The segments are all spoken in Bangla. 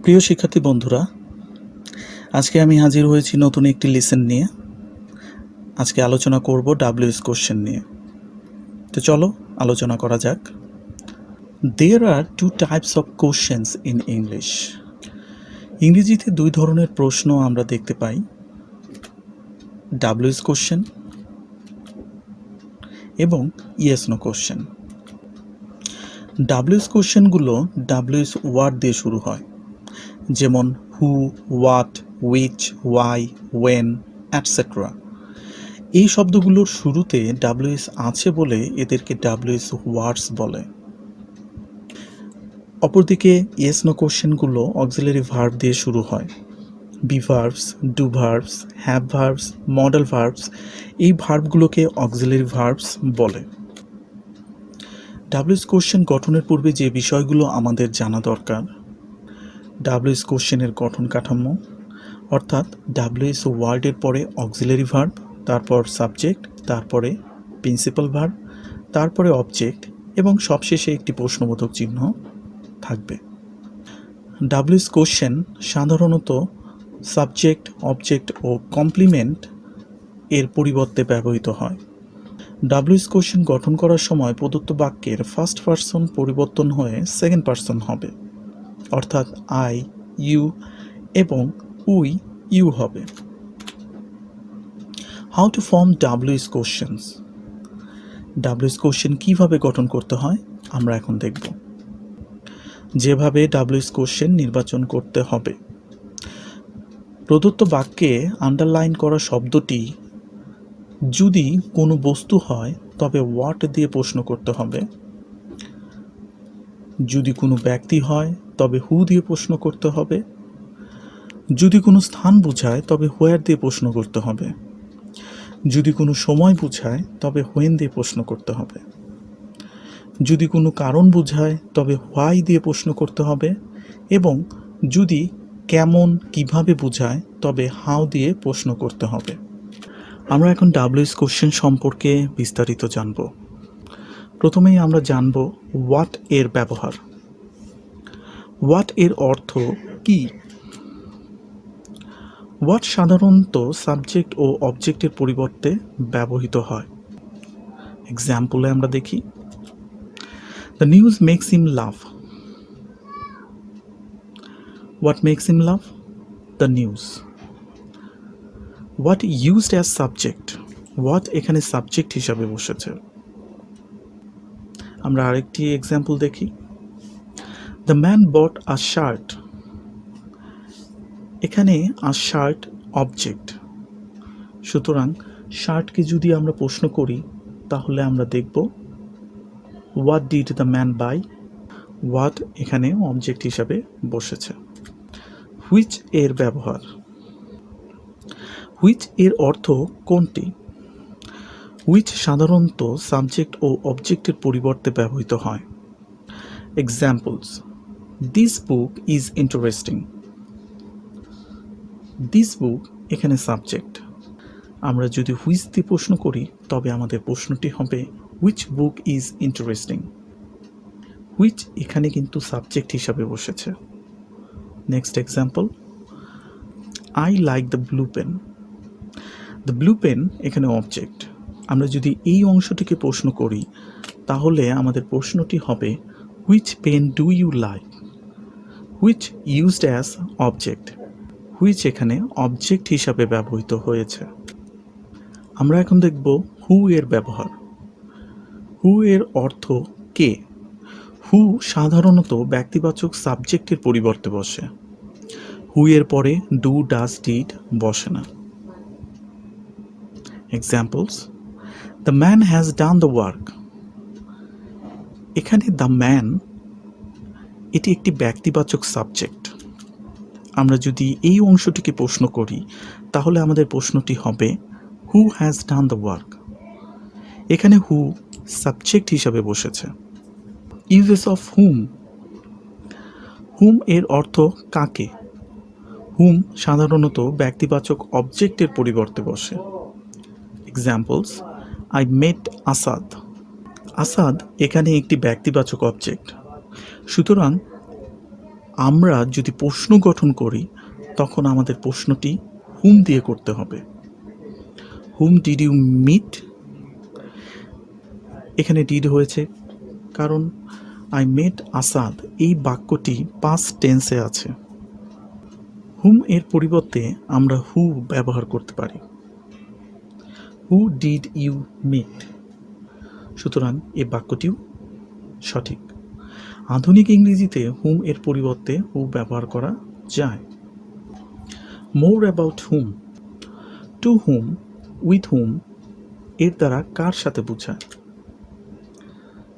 প্রিয় শিক্ষার্থী বন্ধুরা, আজকে আমি হাজির হয়েছি নতুন একটি লেসন নিয়ে। আজকে আলোচনা করব ডাব্লিউএস কোশ্চেন নিয়ে। তো চলো আলোচনা করা যাক। There are two types of questions in English. ইংরেজিতে দুই ধরনের প্রশ্ন আমরা দেখতে পাই, ডাব্লিউএস কোশ্চেন এবং ইয়েস নো কোশ্চেন। ডাব্লিউএস কোশ্চেনগুলো ডাব্লিউএস ওয়ার্ড দিয়ে শুরু হয়, যেমন who, what, which, why, when, etcetera. এই শব্দগুলোর শুরুতে ডাব্লিউএস আছে বলে এদেরকে ডাব্লিউএস ওয়ার্ডস বলে। অপরদিকে ইয়েস নো কোশ্চেনগুলো অক্সিলারি ভার্ব দিয়ে শুরু হয়, be verbs, do verbs, have verbs, modal verbs. এই ভার্বগুলোকে অক্সিলারি ভার্বস বলে। ডাব্লিউএস কোশ্চেন গঠনের পূর্বে যে বিষয়গুলো আমাদের জানা দরকার: ডাব্লিউএস কোশ্চেনের গঠন কাঠামো, অর্থাৎ ডাব্লিউএস ওয়ার্ডের পরে অক্সিলারি ভার্ব, তারপর সাবজেক্ট, তারপরে প্রিন্সিপাল ভার্ব, তারপরে অবজেক্ট এবং সবশেষে একটি প্রশ্নবোধক চিহ্ন থাকবে। ডাব্লিউএস কোশ্চেন সাধারণত সাবজেক্ট, অবজেক্ট ও কমপ্লিমেন্ট এর পরিবর্তে ব্যবহৃত হয়। ডাব্লিউএস কোশ্চেন গঠন করার সময় প্রদত্ত বাক্যের ফার্স্ট পারসন পরিবর্তন হয়ে সেকেন্ড পারসন হবে, অর্থাৎ আই, ইউ এবং উই, ইউ হবে। How to form WH questions. WH question কীভাবে গঠন করতে হয় আমরা এখন দেখব। যেভাবে ডাব্লিউএস কোশ্চেন নির্বাচন করতে হবে: প্রদত্ত বাক্যে আন্ডারলাইন করা শব্দটি যদি কোনো বস্তু হয় তবে হোয়াট দিয়ে প্রশ্ন করতে হবে, যদি কোনো ব্যক্তি হয় তবে হু দিয়ে প্রশ্ন করতে হবে, যদি কোনো স্থান বোঝায় তবে হোয়ার দিয়ে প্রশ্ন করতে হবে, যদি কোনো সময় বোঝায় তবে হোয়েন দিয়ে প্রশ্ন করতে হবে, যদি কোনো কারণ বোঝায় তবে হোয়াই দিয়ে প্রশ্ন করতে হবে এবং যদি কেমন, কিভাবে বোঝায় তবে হাউ দিয়ে প্রশ্ন করতে হবে। আমরা এখন ডাব্লিউএস কোশ্চেন সম্পর্কে বিস্তারিত জানব। প্রথমেই আমরা জানব হোয়াট এর ব্যবহার। হোয়াট এর অর্থ কি? হোয়াট সাধারণত সাবজেক্ট ও অবজেক্টের পরিবর্তে ব্যবহৃত হয়। এক্সাম্পলে আমরা দেখি, the news makes him laugh. What makes him laugh? The news. What used as subject. What এখানে সাবজেক্ট হিসাবে বসেছে। আমরা আরেকটি এক্সাম্পল দেখি, the man bought a shirt. এখানে আ শার্ট অবজেক্ট, সুতরাং শার্টকে যদি আমরা প্রশ্ন করি তাহলে আমরা দেখব what did the man buy. What এখানে অবজেক্ট হিসাবে বসেছে। হুইচ এর ব্যবহার। হুইচ এর অর্থ কোনটি? হুইচ সাধারণত সাবজেক্ট ও অবজেক্টের পরিবর্তে ব্যবহৃত হয়। Examples, this book is interesting. This book এখানে সাবজেক্ট। আমরা যদি হুইচ দিয়ে প্রশ্ন করি তবে আমাদের প্রশ্নটি হবে which book is interesting. Which এখানে কিন্তু সাবজেক্ট হিসাবে বসেছে। Next example, I like the blue pen. The blue pen এখানে অবজেক্ট। আমরা যদি এই অংশটিকে প্রশ্ন করি তাহলে আমাদের প্রশ্নটি হবে which pen do you like. Which used as object. Which এখানে অবজেক্ট হিসাবে ব্যবহৃত হয়েছে। আমরা এখন দেখব হু এর ব্যবহার। হু এর অর্থ কে। হু সাধারণত ব্যক্তিবাচক সাবজেক্টের পরিবর্তে বসে। হু এর পরে ডু, ডাজ, ডিড বসে না। Examples, the man has done the work. এখানে দ্য ম্যান এটি একটি ব্যক্তিবাচক সাবজেক্ট। আমরা যদি এই অংশটিকে প্রশ্ন করি তাহলে আমাদের প্রশ্নটি হবে who has done the work. এখানে হু সাবজেক্ট হিসাবে বসেছে। ইউজেস অফ হুম। হুম এর অর্থ কাকে। হুম সাধারণত ব্যক্তিবাচক অবজেক্টের পরিবর্তে বসে। Examples, I met Asad. Asad এখানে একটি ব্যক্তিবাচক অবজেক্ট, সুতরাং আমরা যদি প্রশ্ন গঠন করি তখন আমাদের প্রশ্নটি হুম দিয়ে করতে হবে। হুম ডিড ইউ মিট, এখানে ডিড হয়েছে কারণ আই মেট আসাদ এই বাক্যটি পাস্ট টেন্সে আছে। হুম এর পরিবর্তে আমরা হু ব্যবহার করতে পারি। হু ডিড ইউ মিট, সুতরাং এই বাক্যটিও সঠিক। আধুনিক ইংরেজিতে হুম এর পরিবর্তে হু ব্যবহার করা যায়। More about whom, to whom, with whom এর দ্বারা কার সাথে বোঝায়,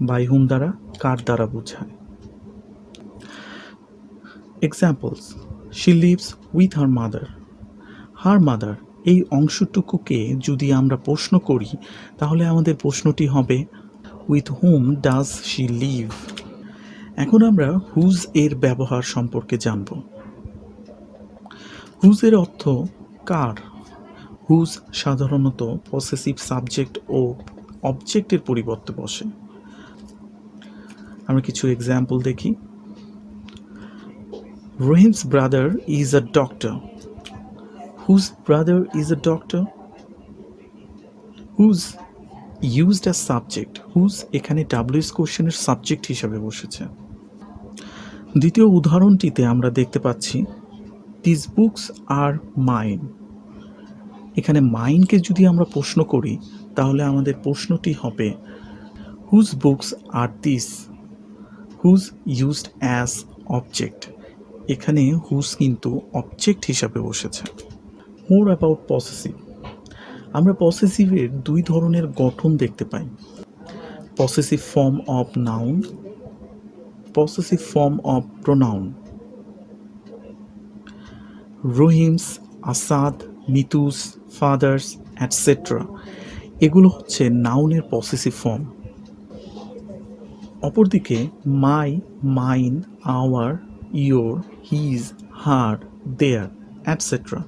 বাই হুম দ্বারা কার দ্বারা বোঝায়। Examples, she lives with her mother. Her mother এই অংশটুকুকে যদি আমরা প্রশ্ন করি তাহলে আমাদের প্রশ্নটি হবে with hmm does she leave. এখন আমরা হুজ এর ব্যবহার সম্পর্কে জানব। হুজ এর অর্থ কার। হুজ সাধারণত পসেসিভ সাবজেক্ট ও অবজেক্টের পরিবর্তে বসে। আমরা কিছু এক্সাম্পল দেখি। Rahim's brother is a doctor. Whose brother is a doctor. Whose used as subject, whose এখানে ডাব্লিউএস কোশ্চেনের সাবজেক্ট হিসাবে বসেছে। দ্বিতীয় উদাহরণটিতে আমরা দেখতে পাচ্ছি দিস বুকস আর মাইন। এখানে মাইনকে যদি আমরা প্রশ্ন করি তাহলে আমাদের প্রশ্নটি হবে whose books are this. Whose used as object, এখানে হুজ কিন্তু অবজেক্ট হিসাবে বসেছে। মোর অ্যাবাউট পসেসিভ, আমরা পসেসিভের দুই ধরনের গঠন দেখতে পাই। Possessive form of noun, possessive form of pronoun. Rahim's, Asad, Mitu's, father's etcetera এগুলো হচ্ছে নাউনের পসেসিভ ফর্ম। অপরদিকে my, mine, our, your, his, her, their etcetera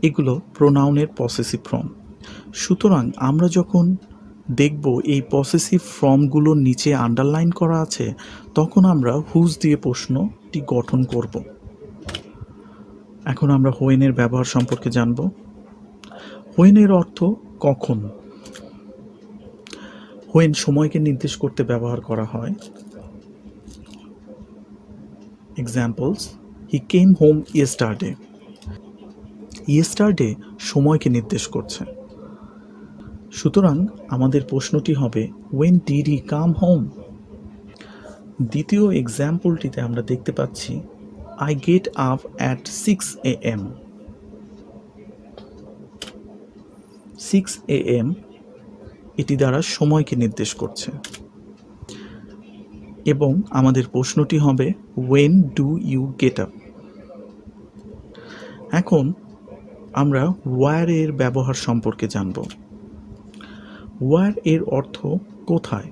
এগুলো প্রোনাউনের পসেসিভ ফর্ম। সুতরাং আমরা যখন দেখব এই পসেসিভ ফর্মগুলোর নিচে আন্ডারলাইন করা আছে তখন আমরা হুজ দিয়ে প্রশ্নটি গঠন করব। এখন আমরা হোয়েনের ব্যবহার সম্পর্কে জানব। হোয়েনের অর্থ কখন। হোয়েন সময়কে নির্দেশ করতে ব্যবহার করা হয়। Examples, he came home yesterday. Yesterday সময়কে নির্দেশ করছে। সুতরাং আমাদের প্রশ্নটি হবে when did he come home. দ্বিতীয় এক্সাম্পলটিতে আমরা দেখতে পাচ্ছি I get up at 6 AM। 6 AM এটি দ্বারা সময়কে নির্দেশ করছে এবং আমাদের প্রশ্নটি হবে when do you get up. এখন আমরা ওয়্যার এর ব্যবহার সম্পর্কে জানব। ওয়্যার এর অর্থ কোথায়।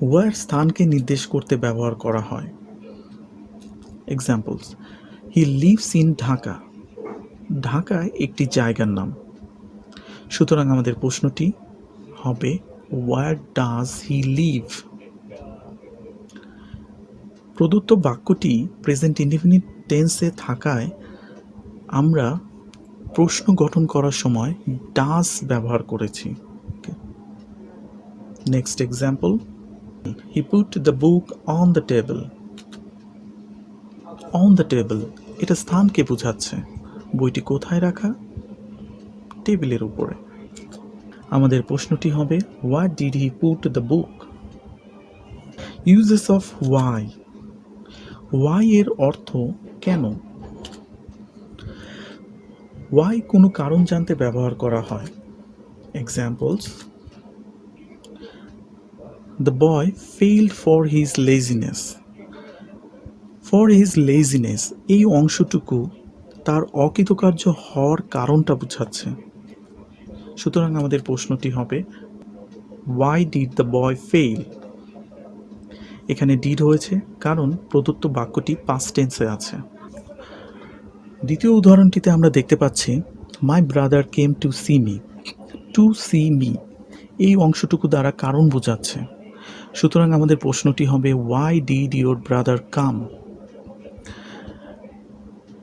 ওয়্যার স্থানকে নির্দেশ করতে ব্যবহার করা হয়। Examples, he lives in Dhaka. Dhaka একটি জায়গার নাম। সুতরাং আমাদের প্রশ্নটি হবে ওয়্যার ডাজ হি লিভ। প্রদত্ত বাক্যটি প্রেজেন্ট ইনডিফিনিট টেন্সে থাকায় আমরা প্রশ্ন গঠন করার সময় ডাজ ব্যবহার করেছি। Next example, he put the book on the table. On the table এটা স্থানকে বোঝাচ্ছে। বইটি কোথায় রাখা, টেবিলের উপরে। আমাদের প্রশ্নটি হবে what did he put the book. Uses of why. Why এর অর্থ কেন। ওয়াই কোনো কারণ জানতে ব্যবহার করা হয়। Examples, the boy failed for his laziness. For his laziness এই অংশটুকু তার অকৃতকার্য হওয়ার কারণটা বোঝাচ্ছে। সুতরাং আমাদের প্রশ্নটি হবে why did the boy fail. এখানে ডিড হয়েছে কারণ প্রদত্ত বাক্যটি পাস্ট টেন্সে আছে। দ্বিতীয় উদাহরণটিতে আমরা দেখতে পাচ্ছি my brother came to see me. To see me এই অংশটুকু দ্বারা কারণ বোঝাচ্ছে। সুতরাং আমাদের প্রশ্নটি হবে why did your brother come.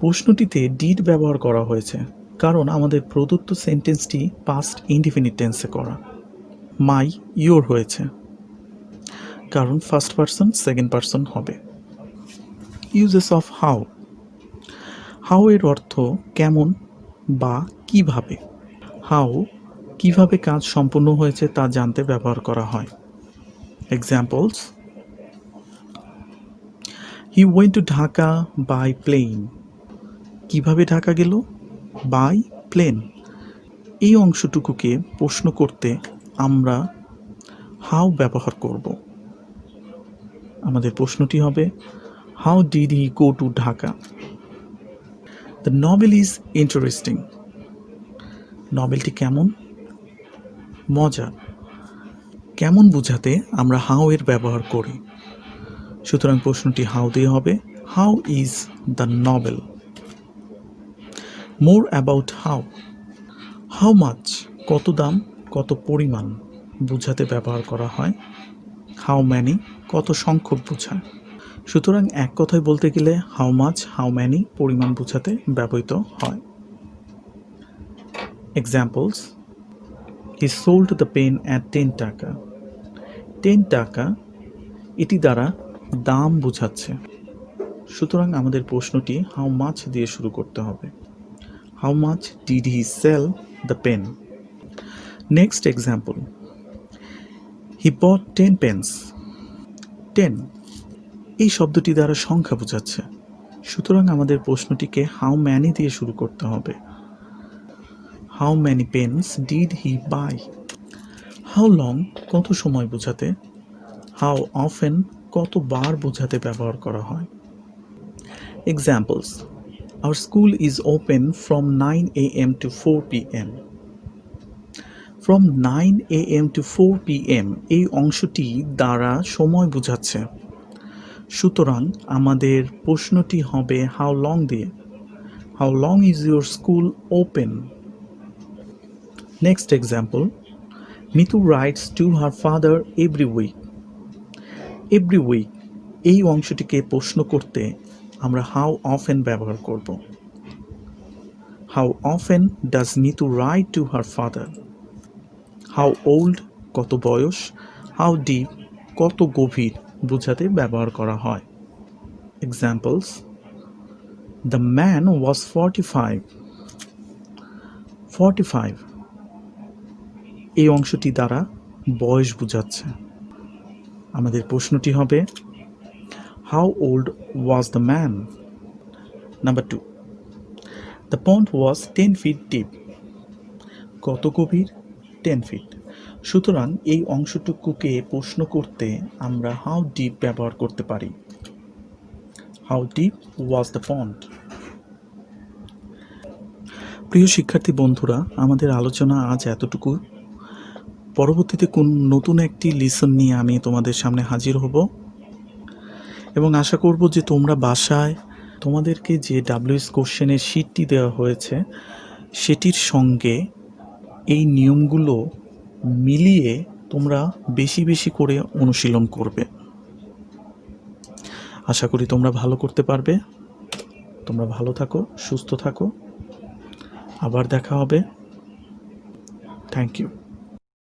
প্রশ্নটিতে ডিড ব্যবহার করা হয়েছে কারণ আমাদের প্রদত্ত সেন্টেন্সটি পাস্ট ইনডিফিনিট টেন্সে করা। মাই ইয়োর হয়েছে কারণ ফার্স্ট পারসন সেকেন্ড পারসন হবে। Uses of how. হাউ এর অর্থ কেমন বা কিভাবে। হাউ কিভাবে কাজ সম্পূর্ণ হয়েছে তা জানতে ব্যবহার করা হয়। Examples: he went to Dhaka by plane. কিভাবে ঢাকা গেল? By plane. এই অংশটুকুকে প্রশ্ন করতে আমরা হাউ ব্যবহার করব। আমাদের প্রশ্নটি হবে, how did he go to Dhaka? The novel is interesting. নভেলটি কেমন? মজার। কেমন বোঝাতে আমরা হাউ এর ব্যবহার করি, সুতরাং প্রশ্নটি হাউ দিয়ে হবে, how is the novel? More about how. How much কত দাম, কত পরিমাণ বোঝাতে ব্যবহার করা হয়। হাউ ম্যানি কত সংখ্যক বোঝায়, সুতরাং এক কথায় বলতে গেলে হাউ মাচ, হাউ ম্যানি পরিমাণ বোঝাতে ব্যবহৃত হয়। Examples: he sold the pen at 10 টাকা। 10 টাকা এটি দ্বারা দাম বোঝাচ্ছে, সুতরাং আমাদের প্রশ্নটি হাউ মাচ দিয়ে শুরু করতে হবে। How much did he sell the pen? Next example: he bought 10 pens. 10 এই শব্দটি দ্বারা সংখ্যা বোঝাচ্ছে, সুতরাং আমাদের প্রশ্নটিকে হাউ ম্যানি দিয়ে শুরু করতে হবে। How many pens did he buy? How long কত সময় বোঝাতে। হাউ অফেন কতবার বোঝাতে ব্যবহার করা হয়। Examples: our school is open from 9 AM to 4 PM। From 9 AM to 4 PM এই অংশটি দ্বারা সময় বোঝাচ্ছে, সুতরাং আমাদের প্রশ্নটি হবে হাউ লং দিয়ে। How long is your school open? Next example: Mitu writes to her father every week. Every week এই অংশটিকে প্রশ্ন করতে আমরা হাউ অফেন ব্যবহার করব। How often does Mitu write to her father? How old কত বয়স, হাউ ডিপ কত গভীর বোঝাতে ব্যবহার করা হয়। Examples: the man was 45। 45 এই অংশটি দ্বারা বয়স বোঝাচ্ছে, আমাদের প্রশ্নটি হবে how old was the man? Number 2, the pond was 10 feet deep. কত গভীর? 10 feet। সুতরাং এই অংশটুকুকে প্রশ্ন করতে আমরা হাউ ডিপ ব্যবহার করতে পারি। How deep was the pond? প্রিয় শিক্ষার্থী বন্ধুরা, আমাদের আলোচনা আজ এতটুকু। পরবর্তীতে কোন নতুন একটি লিসন নিয়ে আমি তোমাদের সামনে হাজির হব এবং আশা করব যে তোমরা বাসায় তোমাদেরকে যে WS কোশ্চেনের শিটটি দেওয়া হয়েছে সেটির সঙ্গে এই নিয়মগুলো মিলিয়ে তোমরা বেশি বেশি করে অনুশীলন করবে। আশা করি তোমরা ভালো করতে পারবে। তোমরা ভালো থাকো, সুস্থ থাকো, আবার দেখা হবে। Thank you.